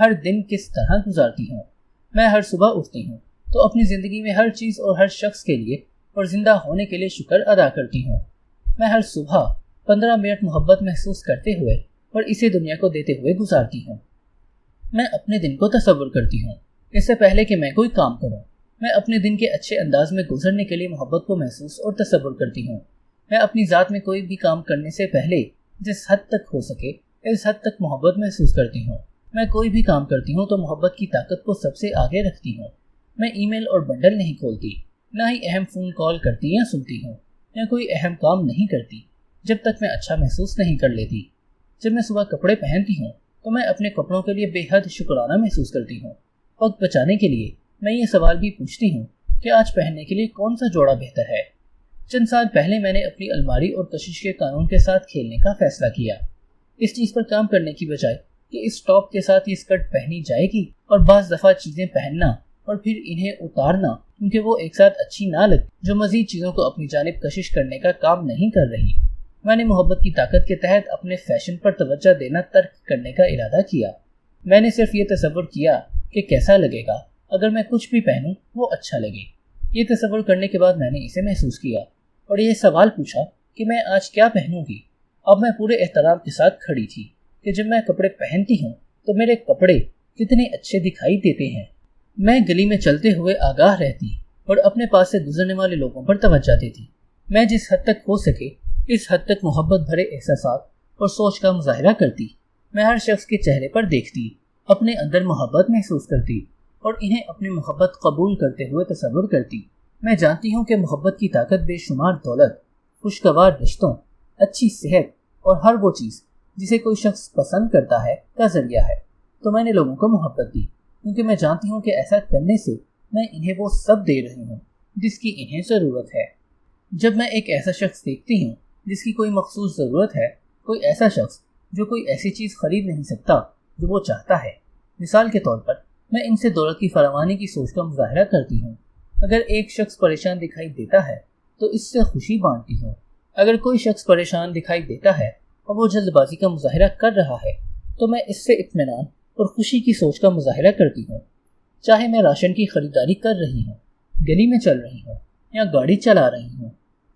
ہر دن کس طرح گزارتی ہوں۔ میں ہر صبح اٹھتی ہوں تو اپنی زندگی میں ہر چیز اور ہر شخص کے لیے اور زندہ ہونے کے لیے شکر ادا کرتی ہوں۔ میں ہر صبح 15 منٹ محبت محسوس کرتے ہوئے اور اسے دنیا کو دیتے ہوئے گزارتی ہوں۔ میں اپنے دن کو تصور کرتی ہوں اس سے پہلے کہ میں کوئی کام کروں۔ میں اپنے دن کے اچھے انداز میں گزرنے کے لیے محبت کو محسوس اور تصور کرتی ہوں۔ میں اپنی ذات میں کوئی بھی کام کرنے سے پہلے جس حد تک ہو سکے اس حد تک محبت محسوس کرتی ہوں۔ میں کوئی بھی کام کرتی ہوں تو محبت کی طاقت کو سب سے آگے رکھتی ہوں۔ میں ای میل اور بنڈل نہیں کھولتی، نہ ہی اہم فون کال کرتی یا سنتی ہوں، یا کوئی اہم کام نہیں کرتی جب تک میں اچھا محسوس نہیں کر لیتی۔ جب میں صبح کپڑے پہنتی ہوں تو میں اپنے کپڑوں کے لیے بے حد شکرانہ محسوس کرتی ہوں۔ وقت بچانے کے لیے میں یہ سوال بھی پوچھتی ہوں کہ آج پہننے کے لیے کون سا جوڑا بہتر ہے۔ چند سال پہلے میں نے اپنی الماری اور کشش کے قانون کے ساتھ کھیلنے کا فیصلہ کیا، اس چیز پر کام کرنے کی بجائے کہ اس ٹاپ کے ساتھ یہ اسکرٹ پہنی جائے گی، اور بعض دفعہ چیزیں پہننا اور پھر انہیں اتارنا کیونکہ وہ ایک ساتھ اچھی نہ لگتی، جو مزید چیزوں کو اپنی جانب کشش کرنے کا کام نہیں کر رہی۔ میں نے محبت کی طاقت کے تحت اپنے فیشن پر توجہ دینا ترک کرنے کا ارادہ کیا۔ میں نے صرف یہ تصور کیا کہ کیسا لگے گا اگر میں کچھ بھی پہنوں وہ اچھا لگے۔ یہ تصور کرنے کے بعد میں نے اسے محسوس کیا اور یہ سوال پوچھا کہ میں آج کیا پہنوں گی۔ اب میں پورے احترام کے ساتھ کھڑی تھی کہ جب میں کپڑے پہنتی ہوں تو میرے کپڑے کتنے اچھے دکھائی دیتے ہیں۔ میں گلی میں چلتے ہوئے آگاہ رہتی اور اپنے پاس سے گزرنے والے لوگوں پر توجہ دیتی۔ میں جس حد تک ہو سکے اس حد تک محبت بھرے احساسات اور سوچ کا مظاہرہ کرتی۔ میں ہر شخص کے چہرے پر دیکھتی، اپنے اندر محبت محسوس کرتی اور انہیں اپنی محبت قبول کرتے ہوئے تصور کرتی۔ میں جانتی ہوں کہ محبت کی طاقت بے شمار دولت، خوشگوار رشتوں، اچھی صحت اور ہر وہ چیز جسے کوئی شخص پسند کرتا ہے کا ذریعہ ہے۔ تو میں نے لوگوں کو محبت دی کیونکہ میں جانتی ہوں کہ ایسا کرنے سے میں انہیں وہ سب دے رہی ہوں جس کی انہیں ضرورت ہے۔ جب میں ایک ایسا شخص دیکھتی ہوں جس کی کوئی مخصوص ضرورت ہے، کوئی ایسا شخص جو کوئی ایسی چیز خرید نہیں سکتا جو وہ چاہتا ہے، مثال کے طور پر میں ان سے دولت کی فراوانی کی سوچ کا مظاہرہ کرتی ہوں۔ اگر ایک شخص پریشان دکھائی دیتا ہے تو اس سے خوشی بانٹتی ہوں۔ اگر کوئی شخص پریشان دکھائی دیتا ہے اور وہ جلد بازی کا مظاہرہ کر رہا ہے تو میں اس سے اطمینان اور خوشی کی سوچ کا مظاہرہ کرتی ہوں۔ چاہے میں راشن کی خریداری کر رہی ہوں، گلی میں چل رہی ہوں یا گاڑی چلا رہی ہوں،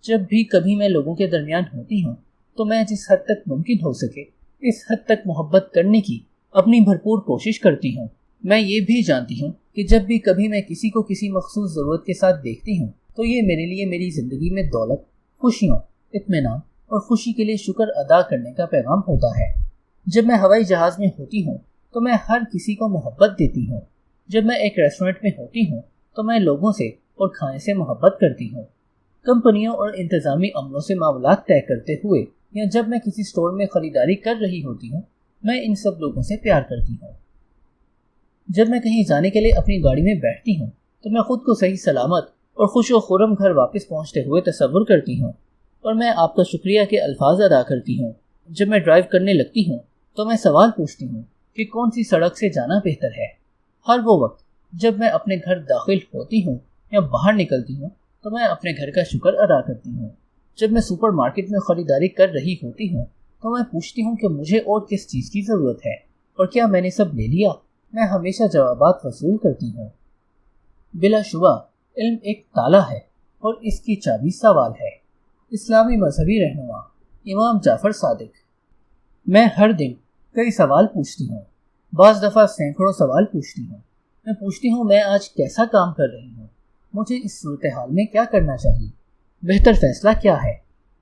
جب بھی کبھی میں لوگوں کے درمیان ہوتی ہوں تو میں جس حد تک ممکن ہو سکے اس حد تک محبت کرنے کی اپنی بھرپور کوشش کرتی ہوں۔ میں یہ بھی جانتی ہوں کہ جب بھی کبھی میں کسی کو کسی مخصوص ضرورت کے ساتھ دیکھتی ہوں تو یہ میرے لیے میری زندگی میں دولت، خوشیوں، اطمینان اور خوشی کے لیے شکر ادا کرنے کا پیغام ہوتا ہے۔ جب میں ہوائی جہاز میں ہوتی ہوں تو میں ہر کسی کو محبت دیتی ہوں۔ جب میں ایک ریسٹورنٹ میں ہوتی ہوں تو میں لوگوں سے اور کھانے سے محبت کرتی ہوں۔ کمپنیوں اور انتظامی عملوں سے معاملات طے کرتے ہوئے یا جب میں کسی اسٹور میں خریداری کر رہی ہوتی ہوں، میں ان سب لوگوں سے پیار کرتی ہوں۔ جب میں کہیں جانے کے لیے اپنی گاڑی میں بیٹھتی ہوں تو میں خود کو صحیح سلامت اور خوش و خرم گھر واپس پہنچتے ہوئے تصور کرتی ہوں، اور میں آپ کا شکریہ کے الفاظ ادا کرتی ہوں۔ جب میں ڈرائیو کرنے لگتی ہوں تو میں سوال پوچھتی ہوں کہ کون سی سڑک سے جانا بہتر ہے۔ ہر وہ وقت جب میں اپنے گھر داخل ہوتی ہوں یا باہر نکلتی ہوں تو میں اپنے گھر کا شکر ادا کرتی ہوں۔ جب میں سپر مارکیٹ میں خریداری کر رہی ہوتی ہوں تو میں پوچھتی ہوں کہ مجھے اور کس چیز کی ضرورت ہے اور کیا میں نے سب لے لیا۔ میں ہمیشہ جوابات وصول کرتی ہوں۔ بلا شبہ علم ایک تالا ہے اور اس کی چابی سوال ہے۔ اسلامی مذہبی رہنما امام جعفر صادق۔ میں ہر دن کئی سوال پوچھتی ہوں، بعض دفعہ سینکڑوں سوال پوچھتی ہوں۔ میں پوچھتی ہوں میں آج کیسا کام کر رہی ہوں، مجھے اس صورتحال میں کیا کرنا چاہیے، بہتر فیصلہ کیا ہے،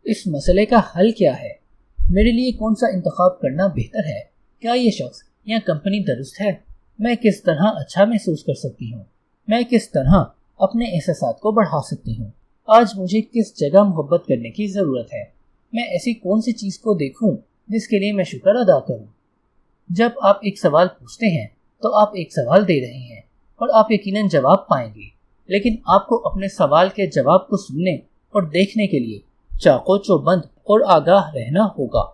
اس مسئلے کا حل کیا ہے، میرے لیے کون سا انتخاب کرنا بہتر ہے، کیا یہ شخص یا کمپنی درست ہے، میں کس طرح اچھا محسوس کر سکتی ہوں، میں کس طرح اپنے احساسات کو بڑھا سکتی ہوں، آج مجھے کس جگہ محبت کرنے کی ضرورت ہے، میں ایسی کون سی چیز کو دیکھوں جس کے لیے میں شکر ادا کروں۔ جب آپ ایک سوال پوچھتے ہیں تو آپ ایک سوال دے رہے ہیں اور آپ یقیناً جواب پائیں گے، لیکن آپ کو اپنے سوال کے جواب کو سننے اور دیکھنے کے لیے چاقو چوبند اور آگاہ رہنا ہوگا۔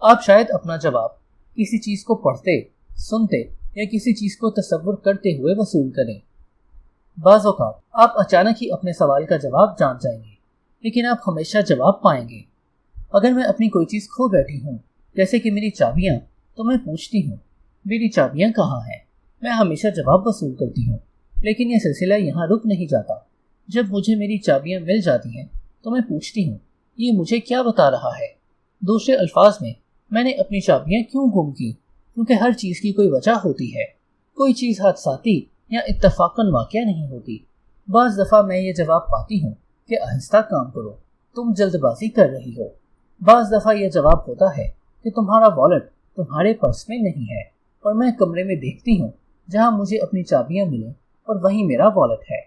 آپ شاید اپنا جواب کسی چیز کو پڑھتے، سنتے یا کسی چیز کو تصور کرتے ہوئے وصول کریں۔ بعض اوقات آپ اچانک ہی اپنے سوال کا جواب جان جائیں گے، لیکن آپ ہمیشہ جواب پائیں گے۔ اگر میں اپنی کوئی چیز کھو بیٹھی ہوں، جیسے کہ میری چابیاں، تو میں پوچھتی ہوں میری چابیاں کہاں ہیں؟ میں ہمیشہ جواب وصول کرتی ہوں، لیکن یہ سلسلہ یہاں رک نہیں جاتا۔ جب مجھے میری چابیاں مل جاتی ہیں تو میں پوچھتی ہوں، یہ مجھے کیا بتا رہا ہے؟ دوسرے الفاظ میں نے اپنی چابیاں کیوں گم کی؟ کیونکہ ہر چیز کی کوئی وجہ ہوتی ہے، کوئی چیز حادثاتی یا اتفاقاً واقع نہیں ہوتی۔ بعض دفعہ میں یہ جواب پاتی ہوں کہ آہستہ کام کرو، تم جلد بازی کر رہی ہو۔ بعض دفعہ یہ جواب ہوتا ہے کہ تمہارا والٹ تمہارے پرس میں نہیں ہے، اور میں کمرے میں دیکھتی ہوں جہاں مجھے اپنی چابیاں ملیں اور وہیں میرا والٹ ہے۔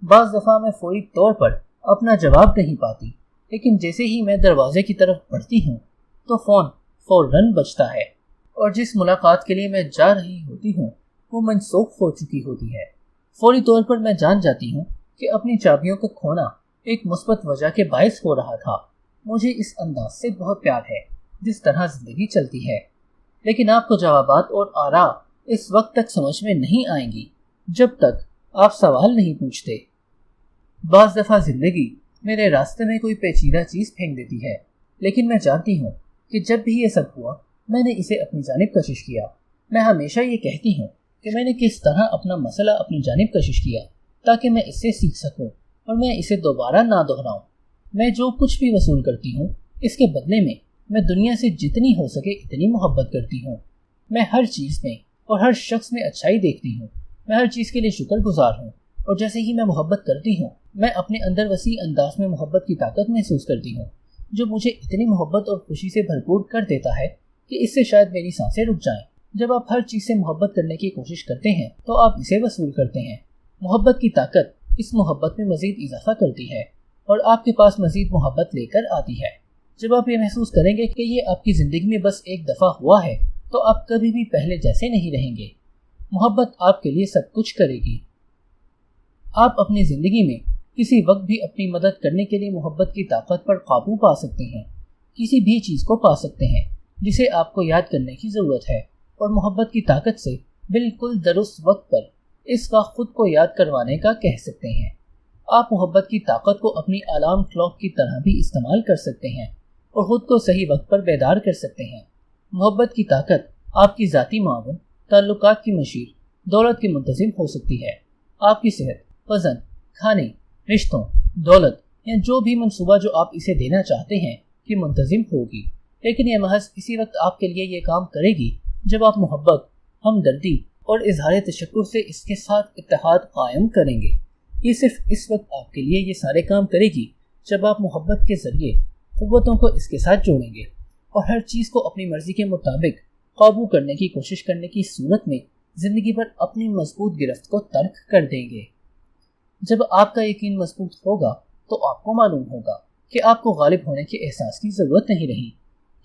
بعض دفعہ میں فوری طور پر اپنا جواب نہیں پاتی، لیکن جیسے ہی میں دروازے کی طرف بڑھتی ہوں تو فون فوراً بجتا ہے، اور جس ملاقات کے لیے میں جا رہی ہوتی ہوں وہ منسوخ ہو چکی ہوتی ہے۔ فوری طور پر میں جان جاتی ہوں کہ اپنی چابیوں کو کھونا ایک مثبت وجہ کے باعث ہو رہا تھا۔ مجھے اس انداز سے بہت پیار ہے جس طرح زندگی چلتی ہے، لیکن آپ کو جوابات اور آراء اس وقت تک سمجھ میں نہیں آئیں گی جب تک آپ سوال نہیں پوچھتے۔ بعض دفعہ زندگی میرے راستے میں کوئی پیچیدہ چیز پھینک دیتی ہے، لیکن میں جانتی ہوں کہ جب بھی یہ سب ہوا میں نے اسے اپنی جانب کشش کیا۔ میں ہمیشہ یہ کہتی ہوں کہ میں نے کس طرح اپنا مسئلہ اپنی جانب کشش کیا تاکہ میں اس سے سیکھ سکوں اور میں اسے دوبارہ نہ دہراؤں۔ میں جو کچھ بھی وصول کرتی ہوں اس کے بدلے میں دنیا سے جتنی ہو سکے اتنی محبت کرتی ہوں۔ میں ہر چیز میں اور ہر شخص میں اچھائی دیکھتی ہوں۔ میں ہر چیز کے لیے شکر گزار ہوں، اور جیسے ہی میں محبت کرتی ہوں میں اپنے اندر وسیع انداز میں محبت کی طاقت محسوس کرتی ہوں، جو مجھے اتنی محبت اور خوشی سے بھرپور کر دیتا ہے کہ اس سے شاید میری سانسیں رک جائیں۔ جب آپ ہر چیز سے محبت کرنے کی کوشش کرتے ہیں تو آپ اسے وصول کرتے ہیں۔ محبت کی طاقت اس محبت میں مزید اضافہ کرتی ہے اور آپ کے پاس مزید محبت لے کر آتی ہے۔ جب آپ یہ محسوس کریں گے کہ یہ آپ کی زندگی میں بس ایک دفعہ ہوا ہے تو آپ کبھی بھی پہلے جیسے نہیں رہیں گے۔ محبت آپ کے لیے سب کچھ کرے گی۔ آپ اپنی زندگی میں کسی وقت بھی اپنی مدد کرنے کے لیے محبت کی طاقت پر قابو پا سکتے ہیں۔ کسی بھی چیز کو پا سکتے ہیں جسے آپ کو یاد کرنے کی ضرورت ہے، اور محبت کی طاقت سے بالکل درست وقت پر اس کا خود کو یاد کروانے کا کہہ سکتے ہیں۔ آپ محبت کی طاقت کو اپنی الارم کلاک کی طرح بھی استعمال کر سکتے ہیں اور خود کو صحیح وقت پر بیدار کر سکتے ہیں۔ محبت کی طاقت آپ کی ذاتی معاون، تعلقات کی مشیر، دولت کی منتظم ہو سکتی ہے۔ آپ کی صحت، وزن، کھانے، رشتوں، دولت یا جو بھی منصوبہ جو آپ اسے دینا چاہتے ہیں کی منتظم ہوگی، لیکن یہ محض اسی وقت آپ کے لیے یہ کام کرے گی جب آپ محبت، ہمدردی اور اظہار تشکر سے اس کے ساتھ اتحاد قائم کریں گے۔ یہ صرف اس وقت آپ کے لیے یہ سارے کام کرے گی جب آپ محبت کے ذریعے قوتوں کو اس کے ساتھ جوڑیں گے اور ہر چیز کو اپنی مرضی کے مطابق قابو کرنے کی کوشش کرنے کی صورت میں زندگی پر اپنی مضبوط گرفت کو ترک کر دیں گے۔ جب آپ کا یقین مضبوط ہوگا تو آپ کو معلوم ہوگا کہ آپ کو غالب ہونے کے احساس کی ضرورت نہیں رہی،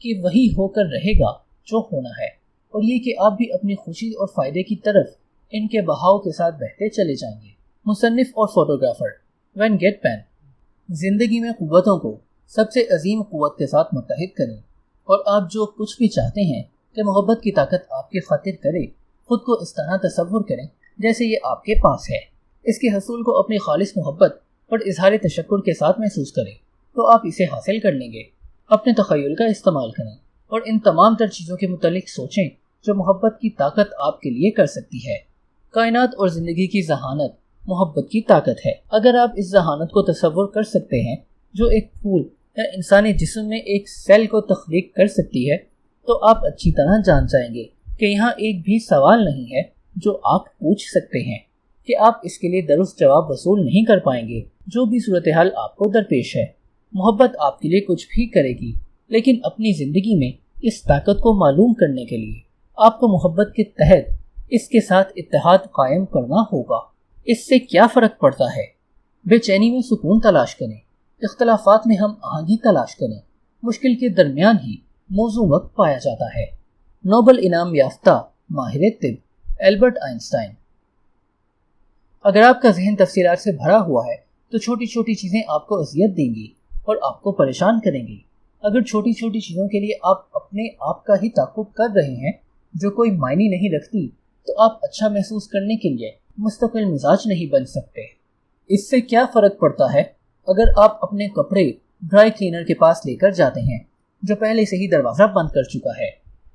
کہ وہی ہو کر رہے گا جو ہونا ہے، اور یہ کہ آپ بھی اپنی خوشی اور فائدے کی طرف ان کے بہاؤ کے ساتھ بہتے چلے جائیں گے۔ مصنف اور فوٹوگرافر وین گیٹ پین، زندگی میں قوتوں کو سب سے عظیم قوت کے ساتھ متحد کریں، اور آپ جو کچھ بھی چاہتے ہیں کہ محبت کی طاقت آپ کی خاطر کرے، خود کو اس طرح تصور کریں جیسے یہ آپ کے پاس ہے۔ اس کے حصول کو اپنی خالص محبت اور اظہار تشکر کے ساتھ محسوس کریں تو آپ اسے حاصل کر لیں گے۔ اپنے تخیل کا استعمال کریں اور ان تمام تر چیزوں کے متعلق سوچیں جو محبت کی طاقت آپ کے لیے کر سکتی ہے۔ کائنات اور زندگی کی ذہانت محبت کی طاقت ہے۔ اگر آپ اس ذہانت کو تصور کر سکتے ہیں جو ایک پھول یا انسانی جسم میں ایک سیل کو تخلیق کر سکتی ہے، تو آپ اچھی طرح جان جائیں گے کہ یہاں ایک بھی سوال نہیں ہے جو آپ پوچھ سکتے ہیں کہ آپ اس کے لیے درست جواب وصول نہیں کر پائیں گے۔ جو بھی صورتحال آپ کو درپیش ہے، محبت آپ کے لیے کچھ بھی کرے گی، لیکن اپنی زندگی میں اس طاقت کو معلوم کرنے کے لیے آپ کو محبت کے تحت اس کے ساتھ اتحاد قائم کرنا ہوگا۔ اس سے کیا فرق پڑتا ہے؟ بے چینی میں سکون تلاش کریں، اختلافات میں ہم آہنگی تلاش کریں، مشکل کے درمیان ہی موزوں وقت پایا جاتا ہے۔ نوبل انعام یافتہ ماہر طب البرٹ آئنسٹائن۔ اگر آپ کا ذہن تفصیلات سے بھرا ہوا ہے تو چھوٹی چھوٹی چیزیں آپ کو اذیت دیں گی اور آپ کو پریشان کریں گی۔ اگر چھوٹی چھوٹی چیزوں کے لیے آپ اپنے آپ کا ہی تعاقب کر رہے ہیں جو کوئی معنی نہیں رکھتی، تو آپ اچھا محسوس کرنے کے لیے مستقل مزاج نہیں بن سکتے۔ اس سے کیا فرق پڑتا ہے اگر آپ اپنے کپڑے ڈرائی کلینر کے پاس لے کر جاتے ہیں جو پہلے سے ہی دروازہ بند کر چکا ہے؟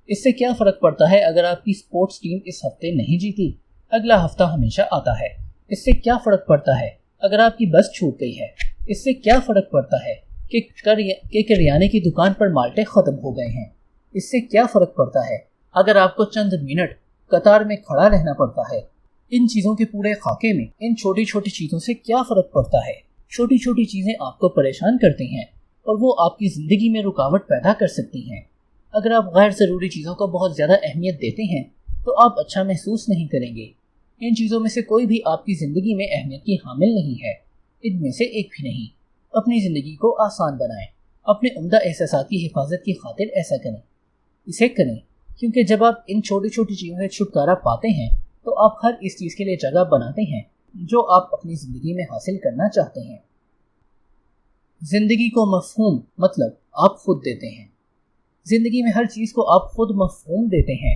اس سے کیا فرق پڑتا ہے اگر آپ کی سپورٹس ٹیم اس ہفتے نہیں جیتی، اگلا ہفتہ ہمیشہ آتا ہے۔ اس سے کیا فرق پڑتا ہے اگر آپ کی بس چھوٹ گئی ہے، اس سے کیا فرق پڑتا ہے کہ کریانے کی دکان پر مالٹے ختم ہو گئے ہیں، اس سے کیا فرق پڑتا ہے اگر آپ کو چند منٹ قطار میں کھڑا رہنا پڑتا ہے۔ ان چیزوں کے پورے خاکے میں ان چھوٹی چھوٹی چیزوں سے کیا فرق پڑتا ہے؟ چھوٹی چھوٹی چیزیں آپ کو پریشان کرتی ہیں اور وہ آپ کی زندگی میں رکاوٹ پیدا کر سکتی ہیں۔ اگر آپ غیر ضروری چیزوں کو بہت زیادہ اہمیت دیتے ہیں تو آپ اچھا محسوس نہیں کریں گے۔ ان چیزوں میں سے کوئی بھی آپ کی زندگی میں اہمیت کی حامل نہیں ہے، ان میں سے ایک بھی نہیں۔ اپنی زندگی کو آسان بنائیں، اپنے عمدہ احساسات کی حفاظت کی خاطر ایسا کریں۔ اسے کریں کیونکہ جب آپ ان چھوٹی چھوٹی چیزوں سے چھٹکارا پاتے ہیں تو آپ ہر اس چیز کے لیے جگہ بناتے ہیں جو آپ اپنی زندگی میں حاصل کرنا چاہتے ہیں۔ زندگی کو مفہوم مطلب آپ خود دیتے ہیں۔ زندگی میں ہر چیز کو آپ خود مفہوم دیتے ہیں۔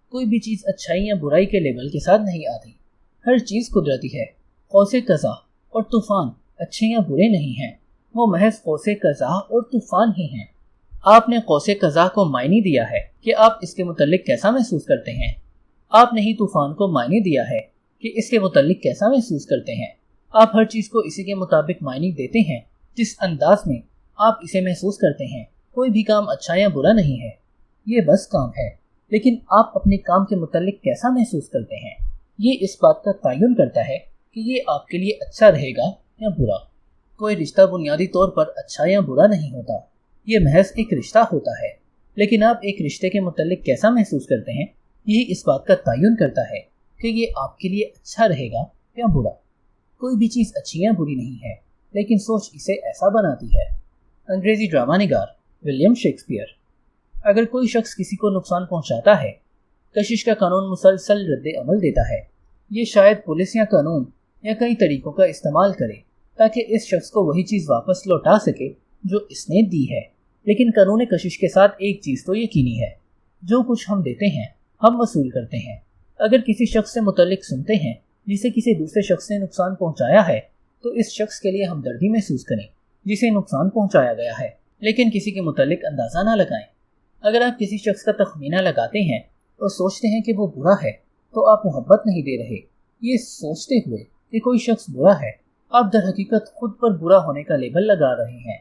کوئی بھی چیز اچھائی یا برائی کے لیبل کے ساتھ نہیں آتی۔ ہر چیز قدرتی ہے۔ قوس قزح اور طوفان اچھے یا برے نہیں ہیں، وہ محض قوس قزح اور طوفان ہی ہیں۔ آپ نے قوس قزح کو معنی دیا ہے کہ آپ اس کے متعلق کیسا محسوس کرتے ہیں۔ آپ نے ہی طوفان کو معنی دیا ہے کہ اس کے متعلق کیسا محسوس کرتے ہیں۔ آپ ہر چیز کو اسی کے مطابق معنی دیتے ہیں جس انداز میں آپ اسے محسوس کرتے ہیں۔ کوئی بھی کام اچھا یا برا نہیں ہے، یہ بس کام ہے، لیکن آپ اپنے کام کے متعلق کیسا محسوس کرتے ہیں یہ اس بات کا تعین کرتا ہے کہ یہ آپ کے لیے اچھا رہے گا یا برا۔ کوئی رشتہ بنیادی طور پر اچھا یا برا نہیں ہوتا، یہ محض ایک رشتہ ہوتا ہے، لیکن آپ ایک رشتے کے متعلق کیسا محسوس کرتے ہیں یہی اس بات کا تعین کرتا ہے کہ یہ آپ کے لیے اچھا رہے گا یا برا۔ کوئی بھی چیز اچھی یا بری نہیں ہے، لیکن سوچ اسے ایسا بناتی ہے۔ انگریزی ڈرامہ نگار ولیم شیکسپیئر۔ اگر کوئی شخص کسی کو نقصان پہنچاتا ہے، کشش کا قانون مسلسل رد عمل دیتا ہے۔ یہ شاید پولیس یا قانون یا کئی طریقوں کا استعمال کرے تاکہ اس شخص کو وہی چیز واپس لوٹا سکے جو اس نے دی ہے، لیکن قانون کشش کے ساتھ ایک چیز تو یقینی ہے، جو کچھ ہم دیتے ہیں ہم وصول کرتے ہیں۔ اگر کسی شخص سے متعلق سنتے ہیں جسے کسی دوسرے شخص نے نقصان پہنچایا ہے تو اس شخص کے لیے ہمدردی محسوس کریں جسے نقصان پہنچایا گیا ہے، لیکن کسی کے متعلق اندازہ نہ لگائیں۔ اگر آپ کسی شخص کا تخمینہ لگاتے ہیں اور سوچتے ہیں کہ وہ برا ہے تو آپ محبت نہیں دے رہے۔ یہ سوچتے ہوئے کہ کوئی شخص برا ہے، آپ در حقیقت خود پر برا ہونے کا لیبل لگا رہے ہیں۔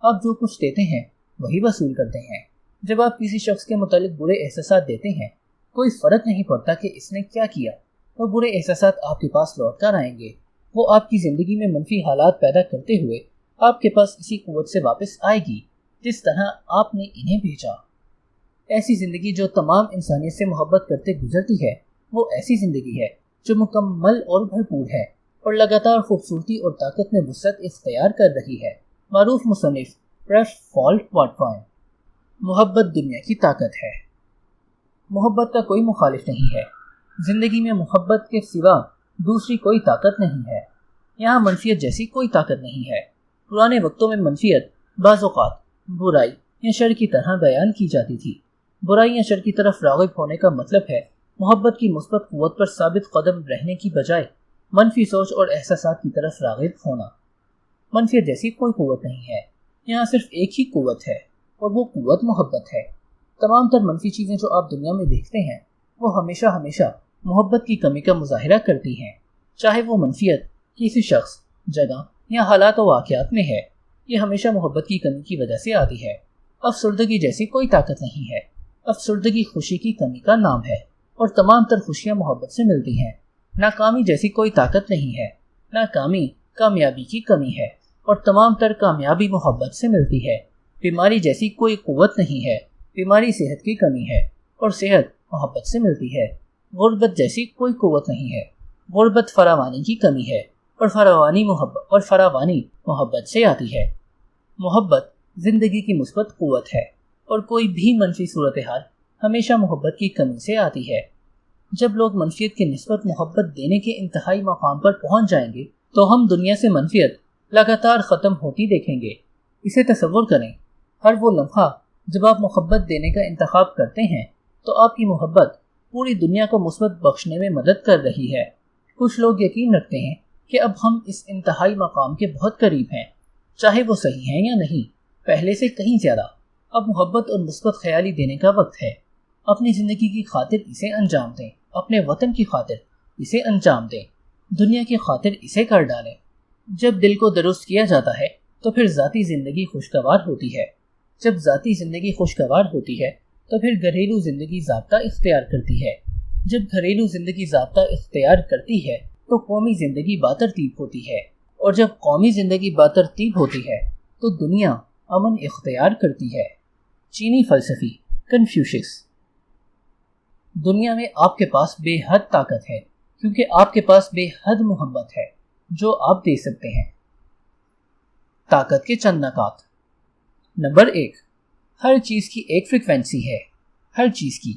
آپ جو کچھ دیتے ہیں وہی وصول کرتے ہیں۔ جب آپ کسی شخص کے متعلق برے احساسات دیتے ہیں، کوئی فرق نہیں پڑتا کہ اس نے کیا کیا، وہ برے احساسات آپ کے پاس لوٹ کر آئیں گے۔ وہ آپ کی زندگی میں منفی حالات پیدا کرتے ہوئے آپ کے پاس اسی قوت سے واپس آئے گی جس طرح آپ نے انہیں بھیجا۔ ایسی زندگی جو تمام انسانیت سے محبت کرتے گزرتی ہے، وہ ایسی زندگی ہے جو مکمل اور بھرپور ہے اور لگاتار خوبصورتی اور طاقت میں وسعت اختیار کر رہی ہے۔ معروف مصنف ریلف والڈو۔ محبت دنیا کی طاقت ہے۔ محبت کا کوئی مخالف نہیں ہے۔ زندگی میں محبت کے سوا دوسری کوئی طاقت نہیں ہے۔ یہاں منفیت جیسی کوئی طاقت نہیں ہے۔ پرانے وقتوں میں منفیت بعض اوقات برائی یا شر کی طرح بیان کی جاتی تھی۔ برائی یا شر کی طرف راغب ہونے کا مطلب ہے محبت کی مثبت قوت پر ثابت قدم رہنے کی بجائے منفی سوچ اور احساسات کی طرف راغب ہونا۔ منفیت جیسی کوئی قوت نہیں ہے، یہاں صرف ایک ہی قوت ہے اور وہ قوت محبت ہے۔ تمام تر منفی چیزیں جو آپ دنیا میں دیکھتے ہیں وہ ہمیشہ محبت کی کمی کا مظاہرہ کرتی ہیں، چاہے وہ منفیت کسی شخص، جگہ یا حالات و واقعات میں ہے، یہ ہمیشہ محبت کی کمی کی وجہ سے آتی ہے۔ افسردگی جیسی کوئی طاقت نہیں ہے۔ افسردگی خوشی کی کمی کا نام ہے اور تمام تر خوشیاں محبت سے ملتی ہیں۔ ناکامی جیسی کوئی طاقت نہیں ہے۔ ناکامی کامیابی کی کمی ہے اور تمام تر کامیابی محبت سے ملتی ہے۔ بیماری جیسی کوئی قوت نہیں ہے۔ بیماری صحت کی کمی ہے اور صحت محبت سے ملتی ہے۔ غربت جیسی کوئی قوت نہیں ہے۔ غربت فراوانی کی کمی ہے اور فراوانی محبت سے آتی ہے۔ محبت زندگی کی مثبت قوت ہے اور کوئی بھی منفی صورتحال ہمیشہ محبت کی کمی سے آتی ہے۔ جب لوگ منفیت کے نسبت محبت دینے کے انتہائی مقام پر پہنچ جائیں گے تو ہم دنیا سے منفیت لگاتار ختم ہوتی دیکھیں گے۔ اسے تصور کریں، ہر وہ لمحہ جب آپ محبت دینے کا انتخاب کرتے ہیں تو آپ کی محبت پوری دنیا کو مثبت بخشنے میں مدد کر رہی ہے۔ کچھ لوگ یقین رکھتے ہیں کہ اب ہم اس انتہائی مقام کے بہت قریب ہیں، چاہے وہ صحیح ہیں یا نہیں، پہلے سے کہیں زیادہ۔ اب محبت اور مثبت خیالی دینے کا وقت ہے۔ اپنی زندگی کی خاطر اسے انجام دیں، اپنے وطن کی خاطر اسے انجام دیں، دنیا کی خاطر اسے کر ڈالیں۔ جب دل کو درست کیا جاتا ہے تو پھر ذاتی زندگی خوشگوار ہوتی ہے۔ جب ذاتی زندگی خوشگوار ہوتی ہے تو پھر گھریلو زندگی ضابطہ اختیار کرتی ہے۔ جب گھریلو زندگی ضابطہ اختیار کرتی ہے تو قومی زندگی باترتیب ہوتی ہے، اور جب قومی زندگی باترتیب ہوتی ہے تو دنیا امن اختیار کرتی ہے۔ چینی فلسفی کنفیوشس۔ دنیا میں آپ کے پاس بے حد طاقت ہے کیونکہ آپ کے پاس بے حد محبت ہے جو آپ دے سکتے ہیں۔ طاقت کے چند نکات۔ نمبر 1، ہر چیز کی ایک فریکوینسی ہے، ہر چیز کی،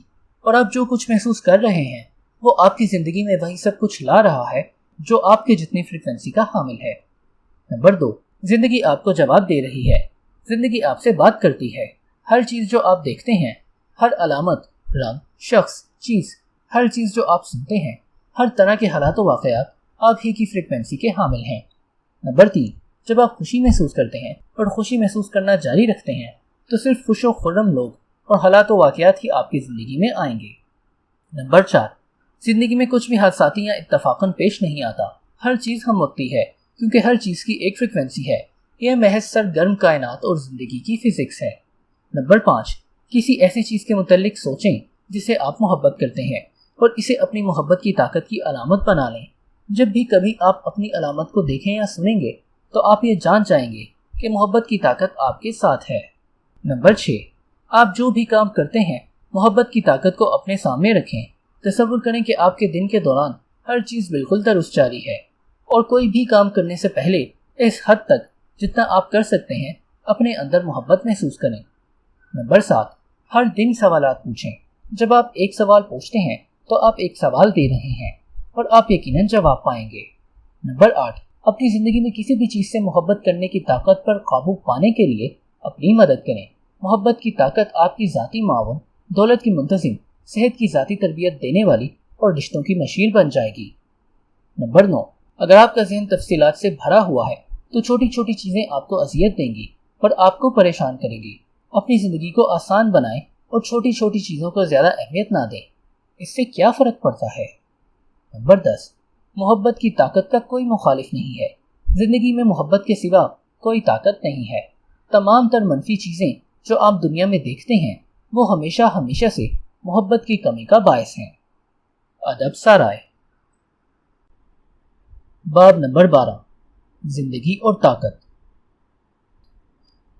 اور آپ جو کچھ محسوس کر رہے ہیں وہ آپ کی زندگی میں وہی سب کچھ لا رہا ہے جو آپ کے جتنی فریکوینسی کا حامل ہے۔ نمبر 2، زندگی آپ کو جواب دے رہی ہے، زندگی آپ سے بات کرتی ہے۔ ہر چیز جو آپ دیکھتے ہیں، ہر علامت، رنگ، شخص، چیز، ہر چیز جو آپ سنتے ہیں، ہر طرح کے حالات و واقعات آپ ہی کی فریکوینسی کے حامل ہیں۔ نمبر 3، جب آپ خوشی محسوس کرتے ہیں اور خوشی محسوس کرنا جاری رکھتے ہیں تو صرف خوش و خرم لوگ اور حالات و واقعات ہی آپ کی زندگی میں آئیں گے۔ نمبر 4، زندگی میں کچھ بھی حادثاتی یا اتفاقاً پیش نہیں آتا، ہر چیز ہم وقتی ہے کیونکہ ہر چیز کی ایک فریکوینسی ہے، یہ محض سرگرم کائنات اور زندگی کی فزکس ہے۔ نمبر 5، کسی ایسی چیز کے متعلق سوچیں جسے آپ محبت کرتے ہیں اور اسے اپنی محبت کی طاقت کی علامت بنا لیں۔ جب بھی کبھی آپ اپنی علامت کو دیکھیں یا سنیں گے تو آپ یہ جان جائیں گے کہ محبت کی طاقت آپ کے ساتھ ہے۔ نمبر 6، آپ جو بھی کام کرتے ہیں محبت کی طاقت کو اپنے سامنے رکھیں، تصور کریں کہ آپ کے دن کے دوران ہر چیز بالکل درست جاری ہے، اور کوئی بھی کام کرنے سے پہلے اس حد تک جتنا آپ کر سکتے ہیں اپنے اندر محبت محسوس کریں۔ نمبر 7، ہر دن سوالات پوچھیں۔ جب آپ ایک سوال پوچھتے ہیں تو آپ ایک سوال دے رہے ہیں اور آپ یقیناً جواب پائیں گے۔ نمبر 8، اپنی زندگی میں کسی بھی چیز سے محبت کرنے کی طاقت پر قابو پانے کے لیے اپنی مدد کریں۔ محبت کی طاقت آپ کی ذاتی معاون، دولت کی منتظم، صحت کی ذاتی تربیت دینے والی اور رشتوں کی مشیر بن جائے گی۔ نمبر 9، اگر آپ کا ذہن تفصیلات سے بھرا ہوا ہے تو چھوٹی چھوٹی چیزیں آپ کو اذیت دیں گی اور آپ کو پریشان کریں گی۔ اپنی زندگی کو آسان بنائیں اور چھوٹی چھوٹی چیزوں کو زیادہ اہمیت نہ دیں، اس سے کیا فرق پڑتا ہے؟ نمبر 10، محبت کی طاقت کا کوئی مخالف نہیں ہے۔ زندگی میں محبت کے سوا کوئی طاقت نہیں ہے۔ تمام تر منفی چیزیں جو آپ دنیا میں دیکھتے ہیں وہ ہمیشہ سے محبت کی کمی کا باعث ہیں۔ ادب سارائے۔ باب نمبر 12، زندگی اور طاقت۔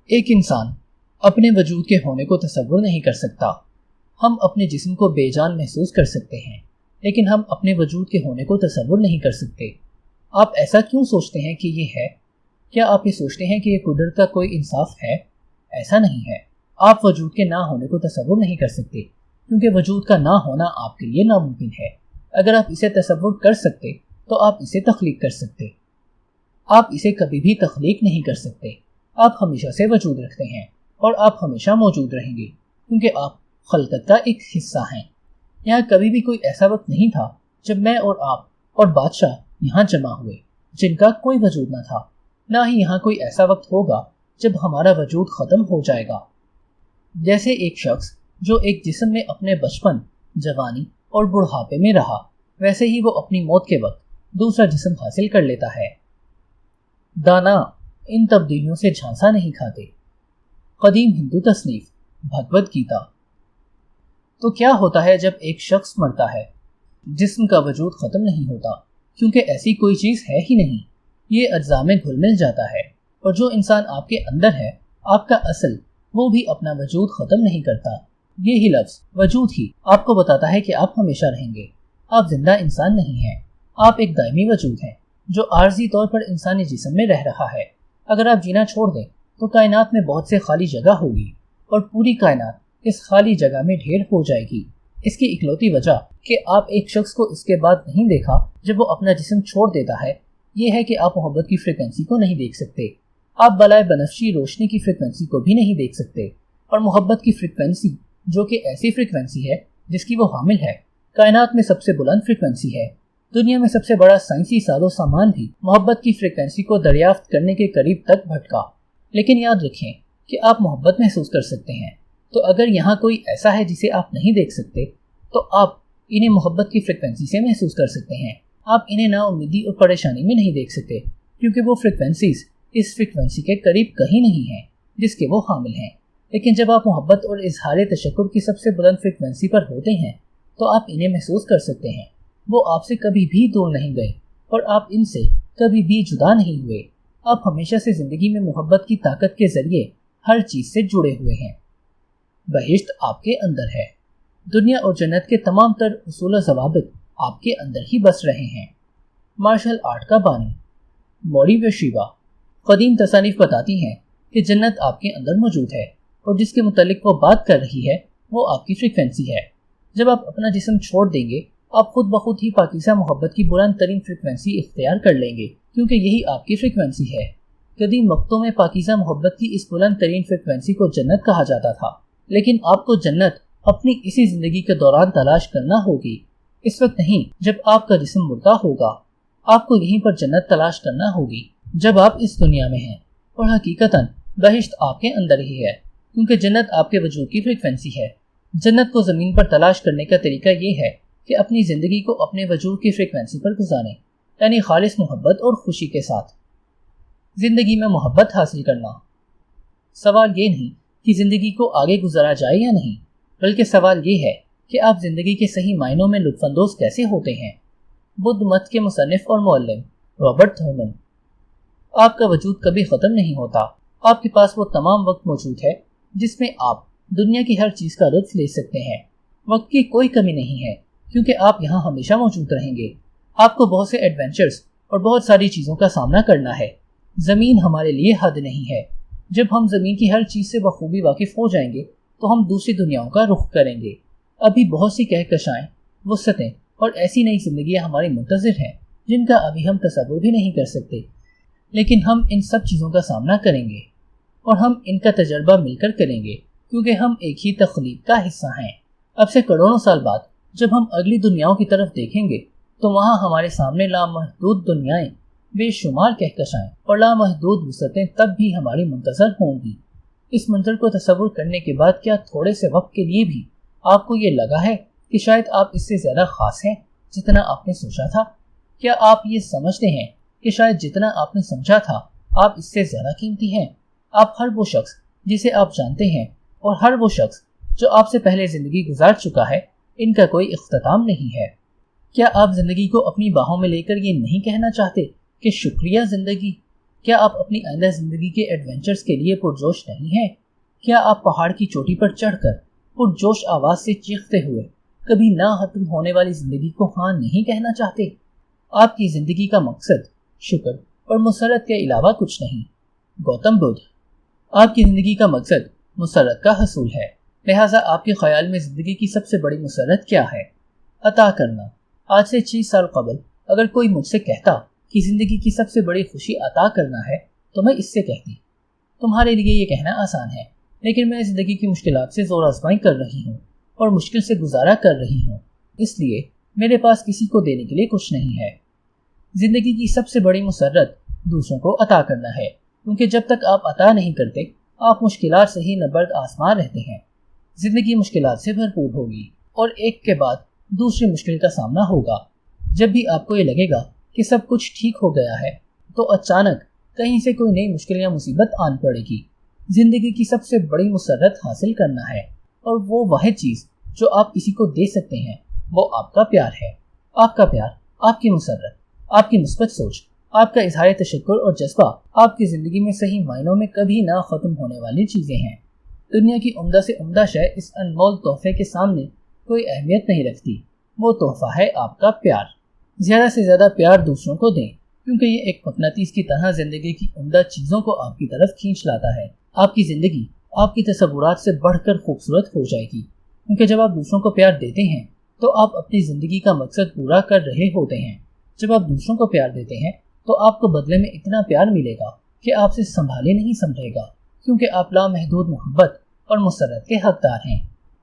ایک انسان اپنے وجود کے ہونے کو تصور نہیں کر سکتا۔ ہم اپنے جسم کو بے جان محسوس کر سکتے ہیں لیکن ہم اپنے وجود کے ہونے کو تصور نہیں کر سکتے۔ آپ ایسا کیوں سوچتے ہیں کہ یہ ہے؟ کیا آپ یہ سوچتے ہیں کہ یہ قدرت کا کوئی انصاف ہے؟ ایسا نہیں ہے۔ آپ وجود کے نہ ہونے کو تصور نہیں کر سکتے کیونکہ وجود کا نہ ہونا آپ کے لیے ناممکن ہے۔ اگر آپ اسے تصور کر سکتے تو آپ اسے تخلیق کر سکتے۔ آپ اسے کبھی بھی تخلیق نہیں کر سکتے۔ آپ ہمیشہ سے وجود رکھتے ہیں اور آپ ہمیشہ موجود رہیں گے کیونکہ آپ خلقت کا ایک حصہ ہیں۔ یہاں کبھی بھی کوئی ایسا وقت نہیں تھا جب میں اور آپ اور بادشاہ یہاں جمع ہوئے جن کا کوئی وجود نہ تھا، نہ ہی یہاں کوئی ایسا وقت ہوگا جب ہمارا وجود ختم ہو جائے گا۔ جیسے ایک شخص جو ایک جسم میں اپنے بچپن، جوانی اور بڑھاپے میں رہا، ویسے ہی وہ اپنی موت کے وقت دوسرا جسم حاصل کر لیتا ہے۔ دانا ان تبدیلیوں سے جھانسا نہیں کھاتے۔ قدیم ہندو تصنیف بھگوت گیتا۔ تو کیا ہوتا ہے جب ایک شخص مرتا ہے؟ جسم کا وجود ختم نہیں ہوتا کیونکہ ایسی کوئی چیز ہے ہی نہیں، یہ اجزاء میں گھل مل جاتا ہے، اور جو انسان آپ کے اندر ہے، آپ کا اصل، وہ بھی اپنا وجود ختم نہیں کرتا۔ یہی لفظ وجود ہی آپ کو بتاتا ہے کہ آپ ہمیشہ رہیں گے۔ آپ زندہ انسان نہیں ہیں، آپ ایک دائمی وجود ہیں جو عارضی طور پر انسانی جسم میں رہ رہا ہے۔ اگر آپ جینا چھوڑ دیں تو کائنات میں بہت سے خالی جگہ ہوگی اور پوری کائنات اس خالی جگہ میں ڈھیر ہو جائے گی۔ اس کی اکلوتی وجہ کہ آپ ایک شخص کو اس کے بعد نہیں دیکھا جب وہ اپنا جسم چھوڑ دیتا ہے، یہ ہے کہ آپ محبت کی فریکوینسی کو نہیں دیکھ سکتے۔ آپ بالائے بنفشی روشنی کی فریکوینسی کو بھی نہیں دیکھ سکتے، اور محبت کی فریکوینسی جو کہ ایسی فریکوینسی ہے جس کی وہ حامل ہے، کائنات میں سب سے بلند فریکوینسی ہے۔ دنیا میں سب سے بڑا سائنسی ساز و سامان بھی محبت کی فریکوینسی کو دریافت کرنے کے قریب تک بھٹکا۔ لیکن یاد رکھیں کہ آپ محبت محسوس کر سکتے ہیں تو اگر یہاں کوئی ایسا ہے جسے آپ نہیں دیکھ سکتے تو آپ انہیں محبت کی فریکوینسی سے محسوس کر سکتے ہیں. آپ انہیں نا امیدی اور پریشانی میں نہیں دیکھ سکتے کیونکہ وہ فریکوینسیز اس فریکوینسی کے قریب کہیں نہیں ہیں جس کے وہ حامل ہیں. لیکن جب آپ محبت اور اظہار تشکر کی سب سے بلند فریکوینسی پر ہوتے ہیں تو آپ انہیں محسوس کر سکتے ہیں. وہ آپ سے کبھی بھی دور نہیں گئے اور آپ ان سے کبھی بھی جدا نہیں ہوئے. آپ ہمیشہ سے زندگی میں محبت کی طاقت کے ذریعے ہر چیز سے جڑے ہوئے ہیں. بہشت آپ کے اندر ہے. دنیا اور جنت کے تمام تر اصول و ضوابط آپ کے اندر ہی بس رہے ہیں. مارشل آرٹ کا بانی موری وشیبا. قدیم تصانیف بتاتی ہیں کہ جنت آپ کے اندر موجود ہے اور جس کے متعلق وہ بات کر رہی ہے وہ آپ کی فریکوینسی ہے. جب آپ اپنا جسم چھوڑ دیں گے آپ خود بخود ہی پاکیزہ محبت کی بلند ترین فریکوینسی اختیار کر لیں گے کیونکہ یہی آپ کی فریکوینسی ہے. قدیم وقتوں میں پاکیزہ محبت کی اس بلند ترین فریکوینسی کو جنت کہا جاتا تھا. لیکن آپ کو جنت اپنی اسی زندگی کے دوران تلاش کرنا ہوگی. اس وقت نہیں جب آپ کا جسم مردہ ہوگا. آپ کو یہیں پر جنت تلاش کرنا ہوگی جب آپ اس دنیا میں ہیں. اور حقیقتاً بہشت آپ کے اندر ہی ہے کیونکہ جنت آپ کے وجود کی فریکوینسی ہے. جنت کو زمین پر تلاش کرنے کا طریقہ یہ ہے کہ اپنی زندگی کو اپنے وجود کی فریکوینسی پر گزاریں، یعنی خالص محبت اور خوشی کے ساتھ. زندگی میں محبت حاصل کرنا. سوال یہ نہیں کہ زندگی کو آگے گزارا جائے یا نہیں، بلکہ سوال یہ ہے کہ آپ زندگی کے صحیح معنوں میں لطف اندوز کیسے ہوتے ہیں. بدھ مت کے مصنف اور معلم رابرٹ تھرمن. آپ کا وجود کبھی ختم نہیں ہوتا. آپ کے پاس وہ تمام وقت موجود ہے جس میں آپ دنیا کی ہر چیز کا لطف لے سکتے ہیں. وقت کی کوئی کمی نہیں ہے کیونکہ آپ یہاں ہمیشہ موجود رہیں گے. آپ کو بہت سے ایڈونچرز اور بہت ساری چیزوں کا سامنا کرنا ہے. زمین ہمارے لیے حد نہیں ہے. جب ہم زمین کی ہر چیز سے بخوبی واقف ہو جائیں گے تو ہم دوسری دنیاؤں کا رخ کریں گے. ابھی بہت سی کہکشائیں، وسعتیں اور ایسی نئی زندگیاں ہماری منتظر ہیں جن کا ابھی ہم تصور بھی نہیں کر سکتے. لیکن ہم ان سب چیزوں کا سامنا کریں گے اور ہم ان کا تجربہ مل کر کریں گے کیونکہ ہم ایک ہی تخلیق کا حصہ ہیں. اب سے کروڑوں سال بعد جب ہم اگلی دنیاؤں کی طرف دیکھیں گے تو وہاں ہمارے سامنے لامحدود دنیائیں، بے شمار کہکشائیں اور لامحدود وسعتیں تب بھی ہماری منتظر ہوں گی. اس منظر کو تصور کرنے کے بعد کیا تھوڑے سے وقت کے لیے بھی آپ کو یہ لگا ہے کہ شاید آپ اس سے زیادہ خاص ہیں جتنا آپ نے سوچا تھا؟ کیا آپ یہ سمجھتے ہیں کہ شاید جتنا آپ نے سمجھا تھا آپ اس سے زیادہ قیمتی ہیں؟ آپ ہر وہ شخص جسے آپ جانتے ہیں اور ہر وہ شخص جو آپ سے پہلے زندگی گزار چکا ہے، ان کا کوئی اختتام نہیں ہے. کیا آپ زندگی کو اپنی باہوں میں لے کر یہ نہیں کہنا چاہتے کہ شکریہ زندگی؟ کیا آپ اپنی آئندہ زندگی کے ایڈونچرز کے لیے پرجوش نہیں ہیں؟ کیا آپ پہاڑ کی چوٹی پر چڑھ کر پرجوش آواز سے چیختے ہوئے کبھی نہ ختم ہونے والی زندگی کو ہاں نہیں کہنا چاہتے؟ آپ کی زندگی کا مقصد شکر اور مسرت کے علاوہ کچھ نہیں. گوتم بدھ. آپ کی زندگی کا مقصد مسرت کا حصول ہے، لہٰذا آپ کے خیال میں زندگی کی سب سے بڑی مسرت کیا ہے؟ عطا کرنا. آج سے 6 سال قبل اگر کوئی مجھ سے کہتا کہ زندگی کی سب سے بڑی خوشی عطا کرنا ہے تو میں اس سے کہتی تمہارے لیے یہ کہنا آسان ہے، لیکن میں زندگی کی مشکلات سے زور آزمائی کر رہی ہوں اور مشکل سے گزارا کر رہی ہوں، اس لیے میرے پاس کسی کو دینے کے لیے کچھ نہیں ہے. زندگی کی سب سے بڑی مسرت دوسروں کو عطا کرنا ہے کیونکہ جب تک آپ عطا نہیں کرتے آپ مشکلات سے ہی نبرد آسمان رہتے ہیں. زندگی مشکلات سے بھرپور ہوگی اور ایک کے بعد دوسری مشکل کا سامنا ہوگا. جب بھی آپ کو یہ لگے گا کہ سب کچھ ٹھیک ہو گیا ہے تو اچانک کہیں سے کوئی نئی مشکل یا مصیبت آن پڑے گی. زندگی کی سب سے بڑی مسرت حاصل کرنا ہے اور وہ واحد چیز جو آپ کسی کو دے سکتے ہیں وہ آپ کا پیار ہے. آپ کا پیار، آپ کی مسرت، آپ کی مثبت سوچ، آپ کا اظہار تشکر اور جذبہ آپ کی زندگی میں صحیح معنوں میں کبھی نہ ختم ہونے والی چیزیں ہیں. دنیا کی عمدہ سے عمدہ شے اس انمول تحفے کے سامنے کوئی اہمیت نہیں رکھتی. وہ تحفہ ہے آپ کا پیار. زیادہ سے زیادہ پیار دوسروں کو دیں کیونکہ یہ ایک مقناطیس کی طرح زندگی کی عمدہ چیزوں کو آپ کی طرف کھینچ لاتا ہے. آپ کی زندگی آپ کی تصورات سے بڑھ کر خوبصورت ہو جائے گی کیونکہ جب آپ دوسروں کو پیار دیتے ہیں تو آپ اپنی زندگی کا مقصد پورا کر رہے ہوتے ہیں. جب آپ دوسروں کو پیار دیتے ہیں تو آپ کو بدلے میں اتنا پیار ملے گا کہ آپ سے سنبھالے نہیں سمجھے گا کیونکہ آپ لامحدود محبت اور مسرت کے حقدار ہیں.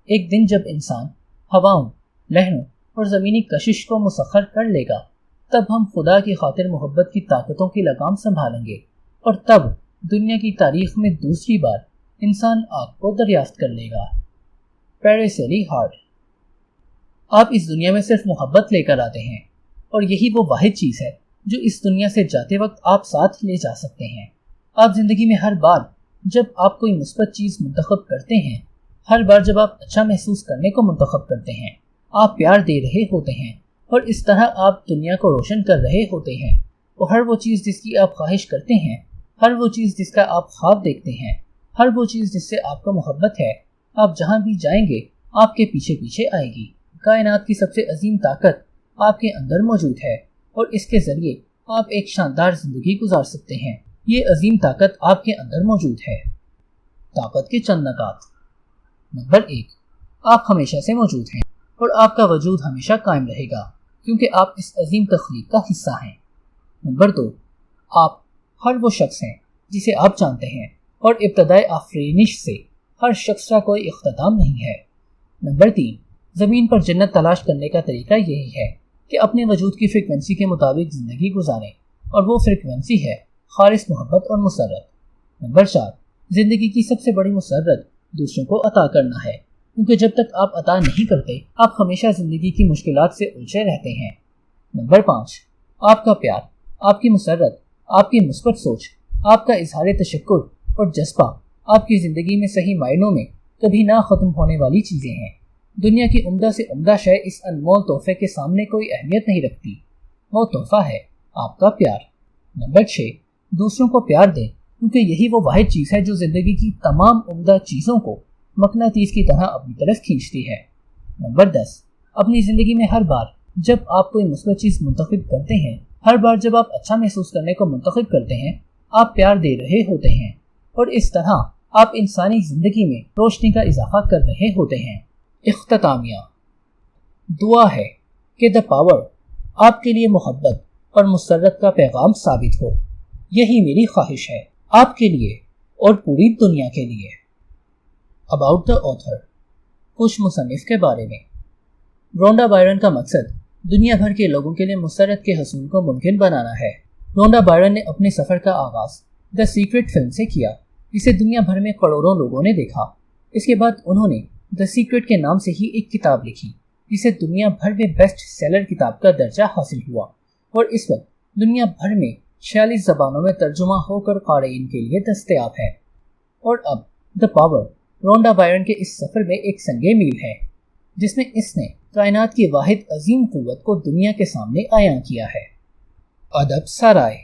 ایک دن جب انسان ہواؤں، لہروں اور زمینی کشش کو مسخر کر لے گا تب ہم خدا کی خاطر محبت کی طاقتوں کی لگام سنبھالیں گے اور تب دنیا کی تاریخ میں دوسری بار انسان آگ کو دریافت کر لے گا. پیرسیلی ہارٹ۔ آپ اس دنیا میں صرف محبت لے کر آتے ہیں، اور یہی وہ واحد چیز ہے جو اس دنیا سے جاتے وقت آپ ساتھ لے جا سکتے ہیں۔ آپ زندگی میں ہر بار جب آپ کوئی مثبت چیز منتخب کرتے ہیں، ہر بار جب آپ اچھا محسوس کرنے کو منتخب کرتے ہیں، آپ پیار دے رہے ہوتے ہیں، اور اس طرح آپ دنیا کو روشن کر رہے ہوتے ہیں۔ اور ہر وہ چیز جس کی آپ خواہش کرتے ہیں، ہر وہ چیز جس کا آپ خواب دیکھتے ہیں، ہر وہ چیز جس سے آپ کو محبت ہے، آپ جہاں بھی جائیں گے آپ کے پیچھے پیچھے آئے گی۔ کائنات کی سب سے عظیم طاقت آپ کے اندر موجود ہے، اور اس کے ذریعے آپ ایک شاندار زندگی گزار سکتے ہیں۔ یہ عظیم طاقت آپ کے اندر موجود ہے۔ طاقت کے چند نکات۔ نمبر 1، آپ ہمیشہ سے موجود ہیں، اور آپ کا وجود ہمیشہ قائم رہے گا کیونکہ آپ اس عظیم تخلیق کا حصہ ہیں۔ نمبر 2، آپ ہر وہ شخص ہیں جسے آپ جانتے ہیں، اور ابتدائے آفرینش سے ہر شخص کا کوئی اختتام نہیں ہے۔ نمبر 3، زمین پر جنت تلاش کرنے کا طریقہ یہی ہے کہ اپنے وجود کی فریکوینسی کے مطابق زندگی گزاریں، اور وہ فریکوینسی ہے خالص محبت اور مسرت۔ نمبر 4، زندگی کی سب سے بڑی مسرت دوسروں کو عطا کرنا ہے، کیونکہ جب تک آپ عطا نہیں کرتے آپ ہمیشہ زندگی کی مشکلات سے الجھے رہتے ہیں۔ نمبر 5، آپ کا پیار، آپ کی مسرت، آپ کی مثبت سوچ، آپ کا اظہار تشکر اور جذبہ آپ کی زندگی میں صحیح معنوں میں کبھی نہ ختم ہونے والی چیزیں ہیں۔ دنیا کی عمدہ سے عمدہ شے اس انمول تحفے کے سامنے کوئی اہمیت نہیں رکھتی۔ وہ تحفہ ہے آپ کا پیار۔ نمبر 6، دوسروں کو پیار دیں، کیونکہ یہی وہ واحد چیز ہے جو زندگی کی تمام عمدہ چیزوں کو مقناطیس کی طرح اپنی طرف کھینچتی ہے۔ نمبر 10، اپنی زندگی میں ہر بار جب آپ کوئی مثبت چیز منتخب کرتے ہیں، ہر بار جب آپ اچھا محسوس کرنے کو منتخب کرتے ہیں، آپ پیار دے رہے ہوتے ہیں، اور اس طرح آپ انسانی زندگی میں روشنی کا اضافہ کر رہے ہوتے ہیں۔ اختتامیہ دعا ہے کہ دی پاور آپ کے لیے محبت اور مسرت کا پیغام ثابت ہو۔ یہی میری خواہش ہے آپ کے لیے اور پوری دنیا کے لیے۔ اباؤٹ دی آتھر، کچھ مصنف کے بارے میں۔ رونڈا بائرن کا مقصد دنیا بھر کے لوگوں کے لیے مسرت کے حصول کو ممکن بنانا ہے۔ رونڈا بائرن نے اپنے سفر کا آغاز دی سیکرٹ فلم سے کیا، جسے دنیا بھر میں کروڑوں لوگوں نے دیکھا۔ اس کے بعد انہوں نے دی سیکرٹ کے نام سے ہی ایک کتاب لکھی، جسے دنیا بھر میں بیسٹ سیلر کتاب کا درجہ حاصل ہوا، اور اس وقت دنیا بھر میں 46 زبانوں میں ترجمہ ہو کر قارئین کے لیے دستیاب ہے۔ اور اب دی پاور رونڈا بائرن کے اس سفر میں ایک سنگ میل ہے، جس میں اس نے کائنات کی واحد عظیم قوت کو دنیا کے سامنے عیاں کیا ہے۔ ادب سرائے۔